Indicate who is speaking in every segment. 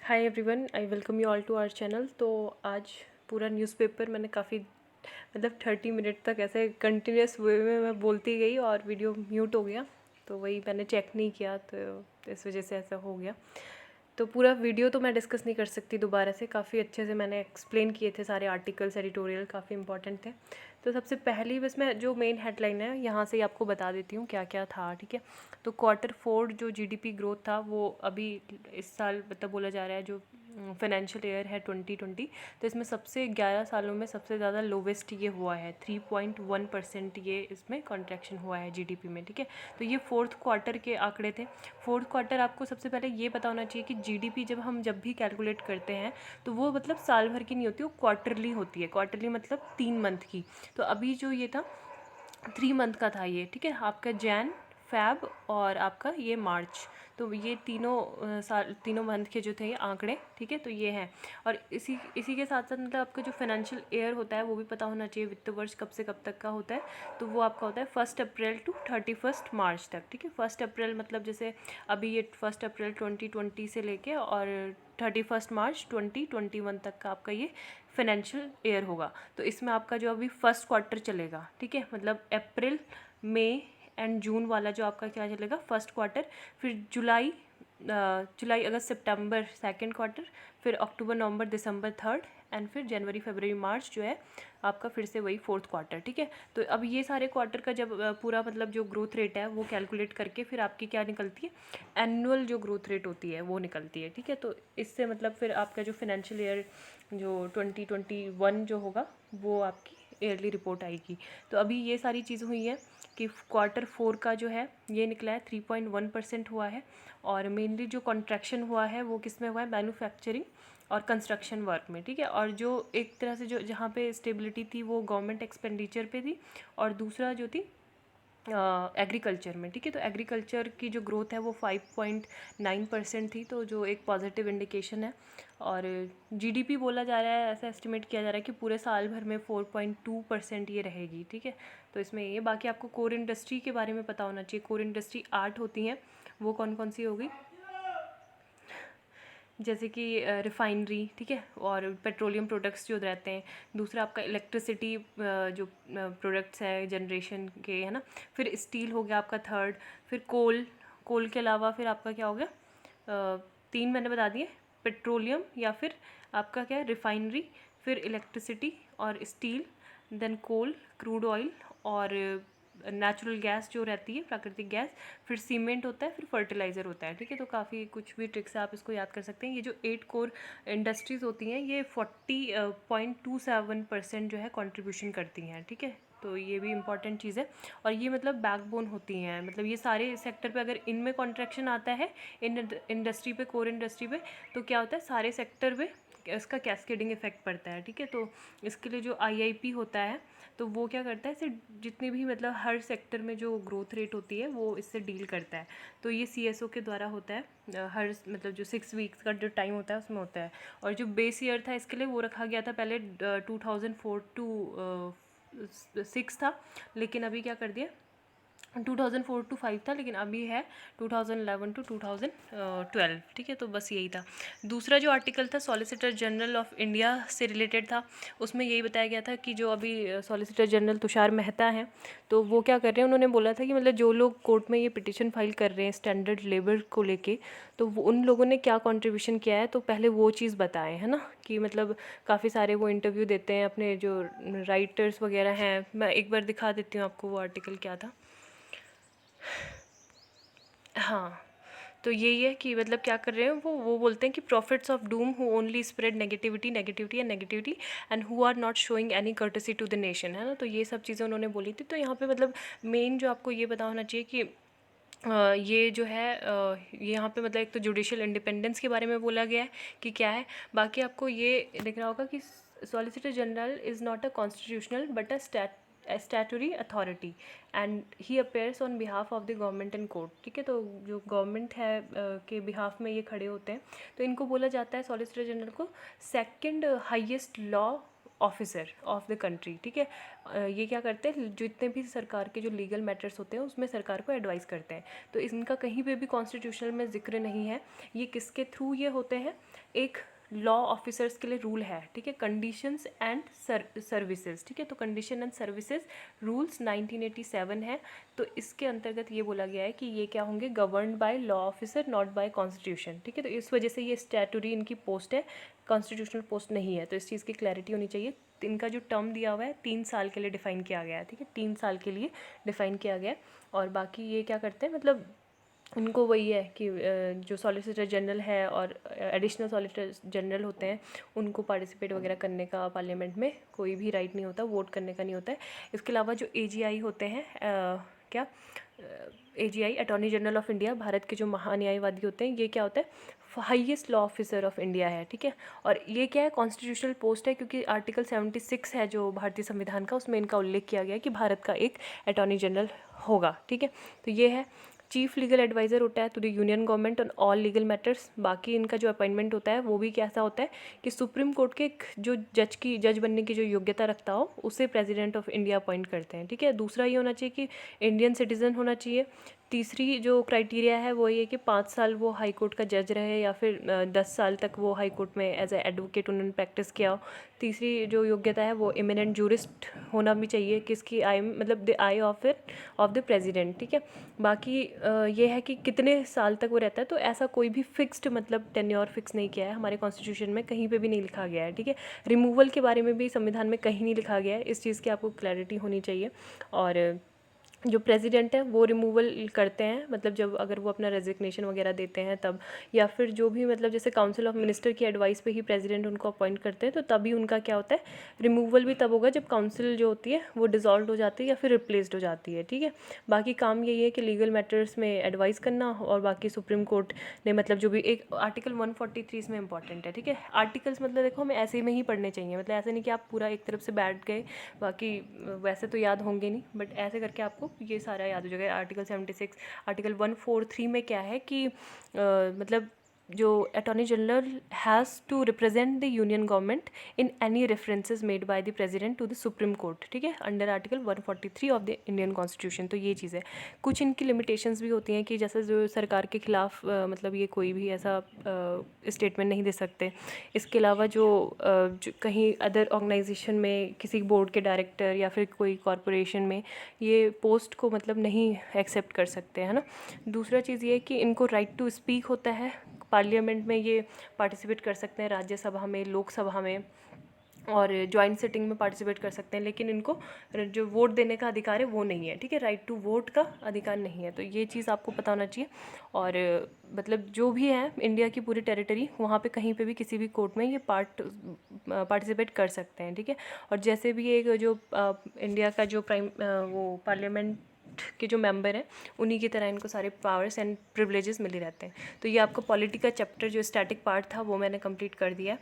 Speaker 1: Hi everyone, I welcome you all to our channel. तो आज पूरा न्यूज़पेपर मैंने काफ़ी 30 मिनट तक ऐसे कंटिन्यूस वे में मैं बोलती गई और वीडियो म्यूट हो गया। तो वही मैंने चेक नहीं किया, तो इस वजह से ऐसा हो गया। तो पूरा वीडियो तो मैं डिस्कस नहीं कर सकती दोबारा से, काफ़ी अच्छे से मैंने एक्सप्लेन किए थे, सारे आर्टिकल्स एडिटोरियल काफ़ी इंपॉर्टेंट थे। तो सबसे पहली बस मैं जो मेन हेडलाइन है यहाँ से ही आपको बता देती हूँ क्या क्या था, ठीक है। तो Q4 जो जीडीपी ग्रोथ था वो अभी इस साल मतलब बोला जा रहा है जो फाइनेंशियल ईयर है 2020, तो इसमें सबसे 11 सालों में सबसे ज़्यादा लोवेस्ट ये हुआ है। 3.1% ये इसमें कॉन्ट्रैक्शन हुआ है जीडीपी में, ठीक है। तो ये फोर्थ क्वार्टर के आंकड़े थे। फोर्थ क्वार्टर आपको सबसे पहले ये पता होना चाहिए कि जीडीपी जब भी कैलकुलेट करते हैं तो वो मतलब साल भर की नहीं होती, वो क्वार्टरली होती है। क्वार्टरली मतलब 3 मंथ की। तो अभी जो ये था 3 मंथ का था ये, ठीक है। आपका जैन, फैब और आपका ये मार्च, तो ये तीनों मंथ के जो थे ये आंकड़े, ठीक है। तो ये हैं। और इसी के साथ साथ मतलब आपका जो फाइनेंशियल ईयर होता है वो भी पता होना चाहिए, वित्त वर्ष कब से कब तक का होता है। तो वो आपका होता है 1 अप्रैल टू 31 मार्च तक, ठीक है। 1 अप्रैल मतलब जैसे अभी ये 1 अप्रैल 2020 से लेके और 31 मार्च 2021 तक का आपका ये फाइनेंशियल ईयर होगा। तो इसमें आपका जो अभी फर्स्ट क्वार्टर चलेगा, ठीक है, मतलब अप्रैल, मई एंड जून वाला जो आपका क्या चलेगा, फर्स्ट क्वार्टर। फिर जुलाई अगस्त सितंबर सेकंड क्वार्टर। फिर अक्टूबर नवंबर दिसंबर थर्ड। एंड फिर जनवरी फरवरी मार्च जो है आपका फिर से वही फोर्थ क्वार्टर, ठीक है। तो अब ये सारे क्वार्टर का जब पूरा मतलब जो ग्रोथ रेट है वो कैलकुलेट करके फिर आपकी क्या निकलती है, एनुअल जो ग्रोथ रेट होती है वो निकलती है, ठीक है। तो इससे मतलब फिर आपका जो फाइनेंशियल ईयर जो 2021 जो होगा वो आपकी ईयरली रिपोर्ट आएगी। तो अभी ये सारी चीज़ हुई है कि Q4 का जो है ये निकला है 3.1% हुआ है। और मेनली जो कॉन्ट्रैक्शन हुआ है वो किस में हुआ है, मैन्युफैक्चरिंग और कंस्ट्रक्शन वर्क में, ठीक है। और जो एक तरह से जो जहाँ पे स्टेबिलिटी थी वो गवर्नमेंट एक्सपेंडिचर पे थी, और दूसरा जो थी एग्रीकल्चर में, ठीक है। तो एग्रीकल्चर की जो ग्रोथ है वो 5.9% थी, तो जो एक पॉजिटिव इंडिकेशन है। और जीडीपी बोला जा रहा है, ऐसा एस्टिमेट किया जा रहा है कि पूरे साल भर में 4.2% ये रहेगी, ठीक है। तो इसमें ये बाकी आपको कोर इंडस्ट्री के बारे में पता होना चाहिए। कोर इंडस्ट्री 8 होती हैं, वो कौन कौन सी होगी, जैसे कि रिफाइनरी, ठीक है, और पेट्रोलियम प्रोडक्ट्स जो रहते हैं। दूसरा आपका इलेक्ट्रिसिटी जो प्रोडक्ट्स है जनरेशन के, है ना। फिर स्टील हो गया आपका थर्ड। फिर कोल के अलावा फिर आपका क्या हो गया, 3 मैंने बता दिए, पेट्रोलियम या फिर आपका क्या है रिफाइनरी, फिर इलेक्ट्रिसिटी और स्टील, देन कोल, क्रूड ऑयल और नेचुरल गैस जो रहती है, प्राकृतिक गैस, फिर सीमेंट होता है, फिर फर्टिलाइज़र होता है, ठीक है। तो काफ़ी कुछ भी ट्रिक्स है, आप इसको याद कर सकते हैं। ये जो 8 कोर इंडस्ट्रीज़ होती हैं ये 40.27% जो है कंट्रीब्यूशन करती हैं, ठीक है। तो ये भी इंपॉर्टेंट चीज़ है। और ये मतलब बैकबोन होती हैं, मतलब ये सारे सेक्टर पे अगर इनमें कॉन्ट्रैक्शन आता है इन इंडस्ट्री पे, कोर इंडस्ट्री पे, तो क्या होता है सारे सेक्टर पे इसका कैस्केडिंग इफेक्ट पड़ता है, ठीक है। तो इसके लिए जो आईआईपी होता है तो वो क्या करता है, इसे जितनी भी मतलब हर सेक्टर में जो ग्रोथ रेट होती है वो इससे डील करता है। तो ये सीएसओ के द्वारा होता है, हर मतलब जो 6 वीक्स का जो टाइम होता है उसमें होता है। और जो बेस ईयर था इसके लिए वो रखा गया था पहले 2004 टू 6 था, लेकिन अभी क्या कर दिया 2004 टू 5 था, लेकिन अभी है 2011 टू 2012, ठीक है। तो बस यही था। दूसरा जो आर्टिकल था सॉलिसिटर जनरल ऑफ इंडिया से रिलेटेड था। उसमें यही बताया गया था कि जो अभी सॉलिसिटर जनरल तुषार मेहता हैं, तो वो क्या कर रहे हैं, उन्होंने बोला था कि मतलब जो लोग कोर्ट में ये पिटिशन फाइल कर रहे हैं स्टैंडर्ड लेबर को लेके, तो वो उन लोगों ने क्या कंट्रीब्यूशन किया है, तो पहले वो चीज़ बताएं, है ना। कि मतलब काफ़ी सारे वो इंटरव्यू देते हैं, अपने जो राइटर्स वगैरह हैं। मैं एक बार दिखा देती हूँ आपको वो आर्टिकल क्या था। हाँ, तो यही है कि मतलब क्या कर रहे हैं वो बोलते हैं कि prophets of doom who only spread negativity and who are not showing any courtesy to the nation, है ना। तो ये सब चीज़ें उन्होंने बोली थी। तो यहाँ पे मतलब मेन जो आपको ये पता होना चाहिए कि ये जो है यहाँ पे मतलब एक तो जुडिशियल इंडिपेंडेंस के बारे में बोला गया है कि क्या है। बाकी आपको ये दिख रहा होगा कि solicitor general is not a constitutional but a statutory authority and he appears on behalf of the government in court, ठीक है। तो जो गवर्नमेंट है के बिहाफ में ये खड़े होते हैं। तो इनको बोला जाता है सॉलिसिटर जनरल को second highest law officer of the country, ठीक है। ये क्या करते हैं, जितने भी सरकार के जो लीगल मैटर्स होते हैं उसमें सरकार को एडवाइस करते हैं। तो इनका कहीं पे भी कॉन्स्टिट्यूशनल में जिक्र नहीं है। ये किसके थ्रू ये होते हैं, एक लॉ ऑफिसर्स के लिए रूल है, ठीक है, कंडीशंस एंड सर्विसेज, ठीक है। तो कंडीशन एंड सर्विसेज रूल्स 1987 है। तो इसके अंतर्गत ये बोला गया है कि ये क्या होंगे, governed by law officer not bye constitution, ठीक है। तो इस वजह से ये स्टैट्यूटरी इनकी पोस्ट है, कॉन्स्टिट्यूशनल पोस्ट नहीं है। तो इस चीज़ की क्लैरिटी होनी चाहिए। इनका जो टर्म दिया हुआ है 3 साल के लिए डिफाइन किया गया है, ठीक है, 3 साल के लिए डिफाइन किया गया है। और बाकी ये क्या करते हैं, मतलब उनको वही है कि जो सॉलिसिटर जनरल है और एडिशनल सॉलिसिटर जनरल होते हैं उनको पार्टिसिपेट वगैरह करने का पार्लियामेंट में कोई भी राइट नहीं होता, वोट करने का नहीं होता है। इसके अलावा जो AGI होते हैं, क्या AGI attorney general of India, Bharat के जो महान्यायवादी होते हैं, ये क्या होता है, highest law officer of India है, ठीक है। और ये क्या है, कॉन्स्टिट्यूशनल पोस्ट है, क्योंकि आर्टिकल 76 है जो भारतीय संविधान का, उसमें इनका उल्लेख किया गया है कि भारत का एक अटॉर्नी जनरल होगा, ठीक है। तो ये है। चीफ लीगल एडवाइज़र होता है to the union government on all legal matters. बाकी इनका जो अपॉइंटमेंट होता है वो भी कैसा होता है कि सुप्रीम कोर्ट के जो जज बनने की जो योग्यता रखता हो उसे प्रेसिडेंट ऑफ इंडिया अपॉइंट करते हैं, ठीक है। दूसरा ये होना चाहिए कि इंडियन सिटीज़न होना चाहिए। तीसरी जो क्राइटेरिया है वो ये कि 5 साल वो हाई कोर्ट का जज रहे या फिर 10 साल तक वो हाई कोर्ट में एज ए एडवोकेट उन्होंने प्रैक्टिस किया हो। तीसरी जो योग्यता है वो इमिनेंट जूरिस्ट होना भी चाहिए, किसकी आई, मतलब the I of the president, ठीक है। बाकी ये है कि कितने साल तक वो रहता है, तो ऐसा कोई भी फिक्स्ड मतलब टेन्योर फिक्स नहीं किया है हमारे कॉन्स्टिट्यूशन में, कहीं पे भी नहीं लिखा गया है, ठीक है। रिमूवल के बारे में भी संविधान में कहीं नहीं लिखा गया है, इस चीज़ की आपको क्लैरिटी होनी चाहिए। और जो प्रेसिडेंट है वो रिमूवल करते हैं, मतलब जब अगर वो अपना रेजिग्नेशन वगैरह देते हैं तब, या फिर जो भी मतलब जैसे काउंसिल ऑफ मिनिस्टर की एडवाइस पे ही प्रेसिडेंट उनको अपॉइंट करते हैं, तो तभी उनका क्या होता है, रिमूवल भी तब होगा जब काउंसिल जो होती है वो डिसॉल्व हो जाती है या फिर रिप्लेस्ड हो जाती है, ठीक है। बाकी काम यही है कि लीगल मैटर्स में एडवाइस करना, और बाकी सुप्रीम कोर्ट ने मतलब जो भी एक आर्टिकल 143 इसमें इंपॉर्टेंट है, ठीक है। आर्टिकल्स मतलब देखो हमें ऐसे में ही पढ़ने चाहिए, मतलब ऐसे नहीं कि आप पूरा एक तरफ से बैठ गए, बाकी वैसे तो याद होंगे नहीं, बट ऐसे करके आपको ये सारा याद हो जाएगा। आर्टिकल 76, आर्टिकल 143 में क्या है कि मतलब जो attorney general has to represent the union government in any references made by the president to the supreme court, ठीक है, under article 143 of the Indian constitution. तो ये चीज़ है। कुछ इनकी लिमिटेशंस भी होती हैं कि जैसे जो सरकार के खिलाफ मतलब ये कोई भी ऐसा स्टेटमेंट नहीं दे सकते। इसके अलावा जो कहीं अदर ऑर्गेनाइजेशन में किसी बोर्ड के डायरेक्टर या फिर कोई कॉरपोरेशन में ये पोस्ट को मतलब नहीं एक्सेप्ट कर सकते, है ना। दूसरा चीज़ ये है कि इनको राइट टू स्पीक होता है, पार्लियामेंट में ये पार्टिसिपेट कर सकते हैं, राज्यसभा में, लोकसभा में, और जॉइंट सिटिंग में पार्टिसिपेट कर सकते हैं, लेकिन इनको जो वोट देने का अधिकार है वो नहीं है, ठीक है, राइट टू वोट का अधिकार नहीं है। तो ये चीज़ आपको पता होना चाहिए। और मतलब जो भी है इंडिया की पूरी टेरिटरी, वहाँ पे कहीं पे भी किसी भी कोर्ट में ये पार्टिसिपेट कर सकते हैं, ठीक है। और जैसे भी एक जो इंडिया का जो वो पार्लियामेंट के जो मेंबर हैं उन्हीं की तरह इनको सारे पावर्स एंड प्रिविलेजेस मिले रहते हैं। तो ये आपका पॉलिटी का चैप्टर जो स्टैटिक पार्ट था वो मैंने कंप्लीट कर दिया।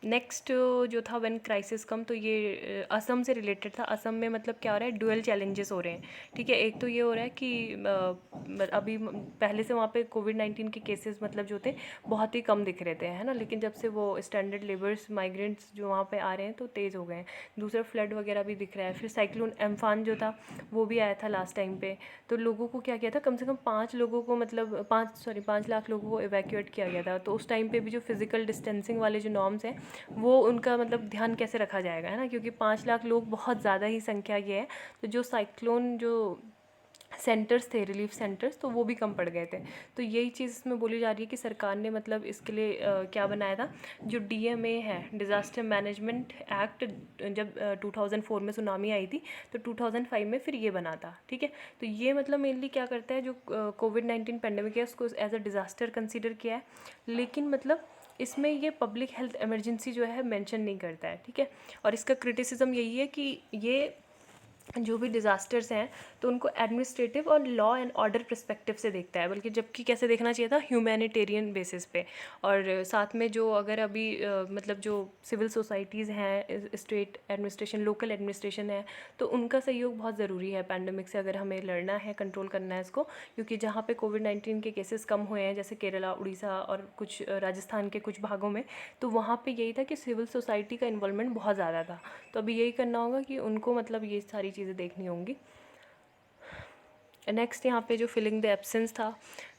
Speaker 1: नेक्स्ट जो था व्हेन क्राइसिस कम, तो ये असम से रिलेटेड था। असम में मतलब क्या हो रहा है, डुअल चैलेंजेस हो रहे हैं, ठीक है। एक तो ये हो रहा है कि अभी पहले से वहाँ पे कोविड-19 के केसेस मतलब जो थे बहुत ही कम दिख रहे थे, है ना, लेकिन जब से वो स्टैंडर्ड लेबर्स माइग्रेंट्स जो वहाँ पे आ रहे हैं तो तेज़ हो गए हैं। दूसरा फ्लड वगैरह भी दिख रहा है। फिर साइक्लोन एम्फान जो था वो भी आया था लास्ट टाइम पे, तो लोगों को क्या किया था, कम से कम 5 लोगों को मतलब 5 लाख लोगों को इवैक्यूएट किया गया था। तो उस टाइम पे भी जो फिजिकल डिस्टेंसिंग वाले जो नॉर्म्स हैं वो उनका मतलब ध्यान कैसे रखा जाएगा, है ना, क्योंकि 5 लाख लोग बहुत ज़्यादा ही संख्या ये है। तो जो साइक्लोन जो सेंटर्स थे, रिलीफ सेंटर्स, तो वो भी कम पड़ गए थे। तो यही चीज़ इसमें बोली जा रही है कि सरकार ने मतलब इसके लिए क्या बनाया था, जो DMA है, डिज़ास्टर मैनेजमेंट एक्ट, जब 2004 में सुनामी आई थी तो 2005 में फिर ये बना था, ठीक है। तो ये मतलब मेनली क्या करता है, जो कोविड-19 पेंडेमिक है उसको एज अ डिज़ास्टर कंसिडर किया है, लेकिन मतलब इसमें ये पब्लिक हेल्थ इमरजेंसी जो है मेंशन नहीं करता है, ठीक है। और इसका क्रिटिसिज्म यही है कि ये जो भी डिज़ास्टर्स हैं तो उनको एडमिनिस्ट्रेटिव और लॉ एंड ऑर्डर पर्सपेक्टिव से देखता है, बल्कि जबकि कैसे देखना चाहिए था, ह्यूमैनिटेरियन बेसिस पे। और साथ में जो अगर अभी मतलब जो सिविल सोसाइटीज़ हैं, स्टेट एडमिनिस्ट्रेशन, लोकल एडमिनिस्ट्रेशन है, तो उनका सहयोग बहुत ज़रूरी है पैंडमिक से अगर हमें लड़ना है, कंट्रोल करना है इसको। क्योंकि जहाँ पे कोविड-19 के केसेस कम हुए हैं, जैसे केरला, उड़ीसा और कुछ राजस्थान के कुछ भागों में, तो वहाँ पे यही था कि सिविल सोसाइटी का इन्वॉल्वमेंट बहुत ज़्यादा था। तो अभी यही करना होगा कि उनको मतलब ये सारी चीज़ें देखनी होंगी। नेक्स्ट यहाँ पे जो फिलिंग द एब्सेंस था,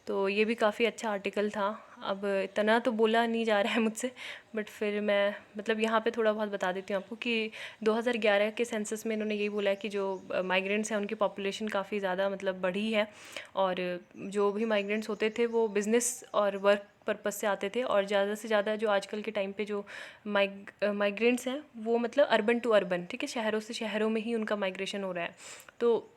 Speaker 1: तो ये भी काफ़ी अच्छा आर्टिकल था। अब इतना तो बोला नहीं जा रहा है मुझसे, बट फिर मैं मतलब यहाँ पे थोड़ा बहुत बता देती हूँ आपको कि 2011 के सेंसस में इन्होंने यही बोला है कि जो माइग्रेंट्स हैं उनकी पॉपुलेशन काफ़ी ज़्यादा मतलब बढ़ी है, और जो भी माइग्रेंट्स होते थे वो बिज़नेस और वर्क पर्पस से आते थे, और ज़्यादा से ज़्यादा जो आजकल के टाइम पे जो माइग्रेंट्स हैं वो मतलब अर्बन टू अर्बन, ठीक है, शहरों से शहरों में ही उनका माइग्रेशन हो रहा है। तो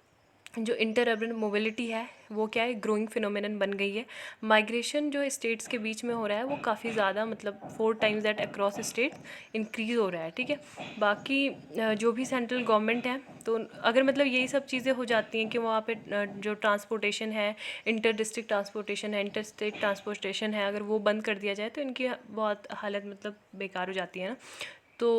Speaker 1: जो इंटर अर्बन मोबिलिटी है वो क्या है, ग्रोइंग फिनोमेनन बन गई है। माइग्रेशन जो स्टेट्स के बीच में हो रहा है वो काफ़ी ज़्यादा मतलब 4 times that across state increase हो रहा है, ठीक है। बाकी जो भी सेंट्रल गवर्नमेंट है, तो अगर मतलब यही सब चीज़ें हो जाती हैं कि वहाँ पे जो ट्रांसपोर्टेशन है, इंटर डिस्ट्रिक्ट ट्रांसपोर्टेशन है, इंटर स्टेट ट्रांसपोर्टेशन है, अगर वो बंद कर दिया जाए तो इनकी बहुत हालत मतलब बेकार हो जाती है ना। तो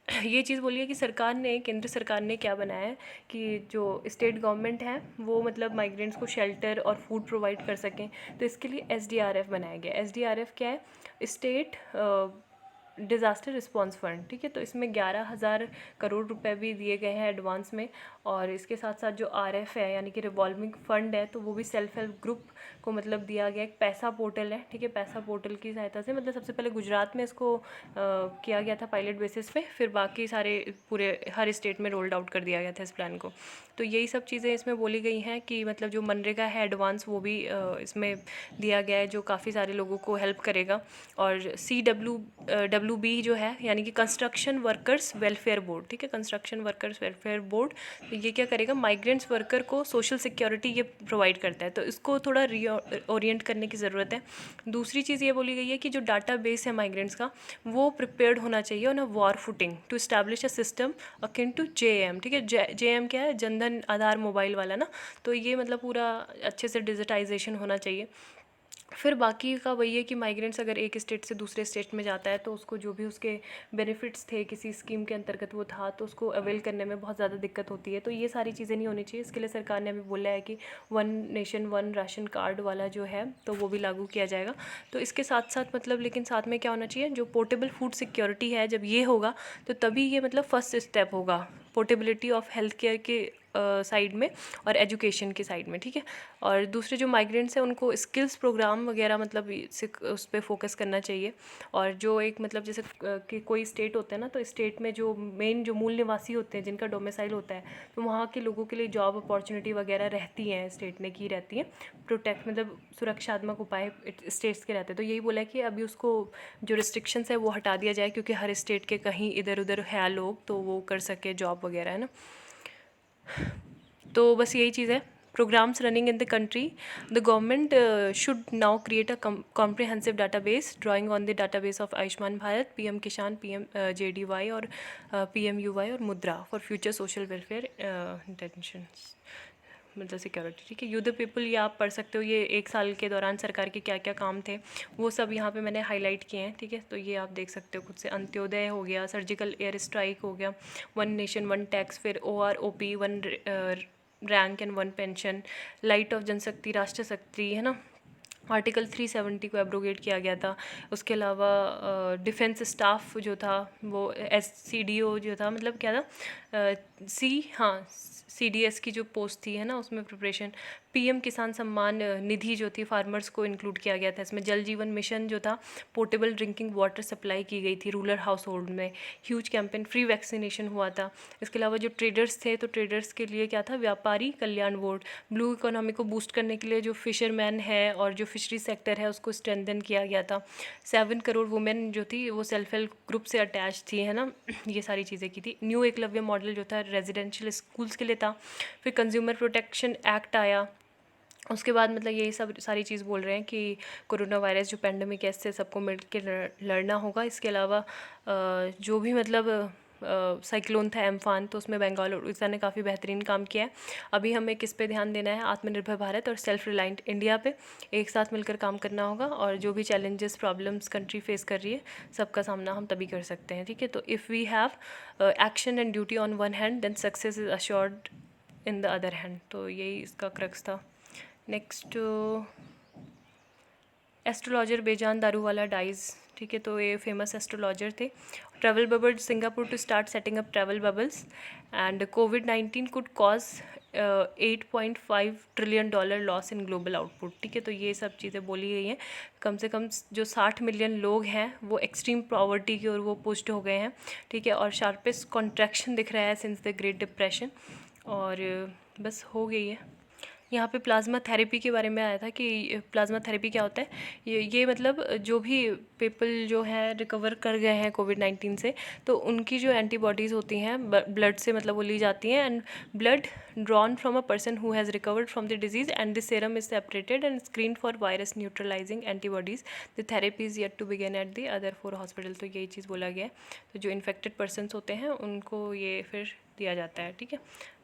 Speaker 1: ये चीज़ बोलिए कि सरकार ने, केंद्र सरकार ने क्या बनाया है कि जो स्टेट गवर्नमेंट है वो मतलब माइग्रेंट्स को शेल्टर और फूड प्रोवाइड कर सकें। तो इसके लिए SDRF बनाया गया। SDRF क्या है, स्टेट डिज़ास्टर रिस्पॉन्स फंड, ठीक है। तो इसमें 11,000 करोड़ रुपए भी दिए गए हैं एडवांस में, और इसके साथ साथ जो RF है यानी कि रिवॉल्विंग फंड है, तो वो भी सेल्फ हेल्प ग्रुप को मतलब दिया गया। एक पैसा पोर्टल है, ठीक है, पैसा पोर्टल की सहायता से मतलब सबसे पहले गुजरात में इसको किया गया था पायलट बेसिस पे, फिर बाकी सारे पूरे हर स्टेट में रोल्ड आउट कर दिया गया था इस प्लान को। तो यही सब चीज़ें इसमें बोली गई हैं कि मतलब जो मनरेगा है एडवांस, वो भी इसमें दिया गया है, जो काफ़ी सारे लोगों को हेल्प करेगा। और CWB जो है यानी कि कंस्ट्रक्शन वर्कर्स वेलफेयर बोर्ड, ठीक है, कंस्ट्रक्शन वर्कर्स वेलफेयर बोर्ड, तो ये क्या करेगा, माइग्रेंट्स वर्कर को सोशल सिक्योरिटी ये प्रोवाइड करता है। तो इसको थोड़ा ओरिएंट करने की ज़रूरत है। दूसरी चीज़ ये बोली गई है कि जो डाटा बेस है माइग्रेंट्स का, वो प्रिपेयर्ड होना चाहिए on a war footing to establish a system akin to JAM, ठीक है। JAM क्या है, जनधन आधार मोबाइल वाला ना। तो ये मतलब पूरा अच्छे से डिजिटाइजेशन होना चाहिए। फिर बाकी का वही है कि माइग्रेंट्स अगर एक स्टेट से दूसरे स्टेट में जाता है तो उसको जो भी उसके बेनिफिट्स थे किसी स्कीम के अंतर्गत वो था, तो उसको अवेल करने में बहुत ज़्यादा दिक्कत होती है। तो ये सारी चीज़ें नहीं होनी चाहिए। इसके लिए सरकार ने अभी बोला है कि 1 नेशन 1 राशन कार्ड वाला जो है तो वो भी लागू किया जाएगा। तो इसके साथ साथ मतलब, लेकिन साथ में क्या होना चाहिए, जो पोर्टेबल फूड सिक्योरिटी है, जब ये होगा तो तभी ये मतलब फर्स्ट स्टेप होगा पोर्टेबिलिटी ऑफ हेल्थ केयर के साइड में और एजुकेशन की साइड में, ठीक है। और दूसरे जो माइग्रेंट्स हैं उनको स्किल्स प्रोग्राम वगैरह मतलब उस पर फोकस करना चाहिए। और जो एक मतलब जैसे कि कोई स्टेट होता है ना, तो स्टेट में जो मेन जो मूल निवासी होते हैं जिनका डोमिसाइल होता है, तो वहाँ के लोगों के लिए जॉब अपॉर्चुनिटी वगैरह रहती हैं, स्टेट में की रहती हैं। प्रोटेक्ट मतलब सुरक्षात्मक उपाय स्टेट्स के रहते हैं। तो यही बोला है कि अभी उसको जो रिस्ट्रिक्शंस है वो हटा दिया जाए, क्योंकि हर स्टेट के कहीं इधर उधर है लोग, तो वो कर सके जॉब वगैरह, है ना। तो बस यही चीज़ है। Programs running in the country, the government should now create a comprehensive database drawing on the database of Ayushman Bharat, PM Kishan, PM JDY और PMUY और मुद्रा for future social welfare intentions, मतलब सिक्योरिटी, ठीक है। You the people, ये आप पढ़ सकते हो, ये 1 साल के दौरान सरकार के क्या क्या काम थे वो सब यहाँ पे मैंने हाईलाइट किए हैं, ठीक है। तो ये आप देख सकते हो खुद से। अंत्योदय हो गया, सर्जिकल एयर स्ट्राइक हो गया, 1 नेशन 1 टैक्स, फिर OROP 1 rank and 1 pension, light of जनशक्ति, राष्ट्र शक्ति, है ना। आर्टिकल 370 को एब्रोगेट किया गया था। उसके अलावा डिफेंस स्टाफ जो था वो SCDO जो था, मतलब क्या था, CDS की जो पोस्ट थी, है ना, उसमें प्रिपरेशन। PM किसान सम्मान निधि जो थी फार्मर्स को इंक्लूड किया गया था इसमें। जल जीवन मिशन जो था, पोर्टेबल ड्रिंकिंग वाटर सप्लाई की गई थी रूरल हाउस होल्ड में। ह्यूज कैंपेन, फ्री वैक्सीनेशन हुआ था। इसके अलावा जो ट्रेडर्स थे, तो ट्रेडर्स के लिए क्या था, व्यापारी कल्याण बोर्ड। ब्लू इकोनॉमी को बूस्ट करने के लिए जो फिशरमैन है और जो फिशरी सेक्टर है उसको स्ट्रेंथन किया गया था। 7 करोड़ वुमेन जो थी वो सेल्फ हेल्प ग्रुप से अटैच थी, है ना। ये सारी चीज़ें की थी। न्यू एकलव्य मॉडल जो था रेजिडेंशियल स्कूल्स के लिए था। फिर कंज्यूमर प्रोटेक्शन एक्ट आया। उसके बाद मतलब यही सब सारी चीज़ बोल रहे हैं कि कोरोना वायरस जो पेंडेमिक है इससे सबको मिल के लड़ना होगा। इसके अलावा जो भी मतलब साइक्लोन था एम्फान, तो उसमें बंगाल और उड़ीसा ने काफ़ी बेहतरीन काम किया है। अभी हमें किस पे ध्यान देना है, आत्मनिर्भर भारत और सेल्फ रिलायंट इंडिया पे एक साथ मिलकर काम करना होगा, और जो भी चैलेंजेस प्रॉब्लम्स कंट्री फेस कर रही है सबका सामना हम तभी कर सकते हैं, ठीक है। तो if we have action and duty on one hand then success is assured in the other hand. तो यही इसका क्रक्स था। नेक्स्ट, एस्ट्रोलॉजर बेजान दारूवाला डाइज, ठीक है। तो ये फेमस एस्ट्रोलॉजर थे। Travel bubble Singapore to start setting up travel bubbles, and कोविड-19 could cause $8.5 trillion loss in global output, ठीक है। तो ये सब चीज़ें बोली गई हैं। कम से कम जो 60 मिलियन लोग हैं वो एक्सट्रीम पॉवर्टी की ओर वो पुष्ट हो गए हैं, ठीक है। और शार्पेस्ट कॉन्ट्रैक्शन दिख रहा है सिंस द ग्रेट डिप्रेशन, और बस हो गई है। यहाँ पे प्लाज्मा थेरेपी के बारे में आया था कि प्लाज्मा थेरेपी क्या होता है। ये मतलब जो भी पीपल जो है रिकवर कर गए हैं कोविड-19 से, तो उनकी जो एंटीबॉडीज़ होती हैं ब्लड से मतलब वो ली जाती हैं, and blood drawn from a person who has recovered from the disease and this serum is separated and screen for virus neutralizing antibodies. The therapy is yet to begin at the other 4 hospital. तो यही चीज़ बोला गया है। तो जो infected persons होते हैं उनको ये फिर दिया जाता है, ठीक है।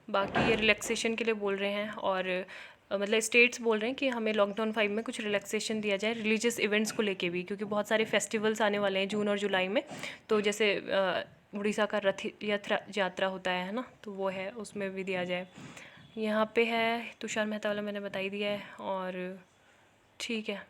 Speaker 1: बाकी ये रिलैक्सेशन के लिए बोल रहे हैं, और मतलब स्टेट्स बोल रहे हैं कि हमें लॉकडाउन 5 में कुछ रिलैक्सेशन दिया जाए रिलीजियस इवेंट्स को लेके भी, क्योंकि बहुत सारे फेस्टिवल्स आने वाले हैं जून और जुलाई में। तो जैसे उड़ीसा का रथ यात्रा होता है ना, तो वो है, उसमें भी दिया जाए। यहाँ पे है तुषार मेहता वाला, मैंने बता ही दिया है, और ठीक है।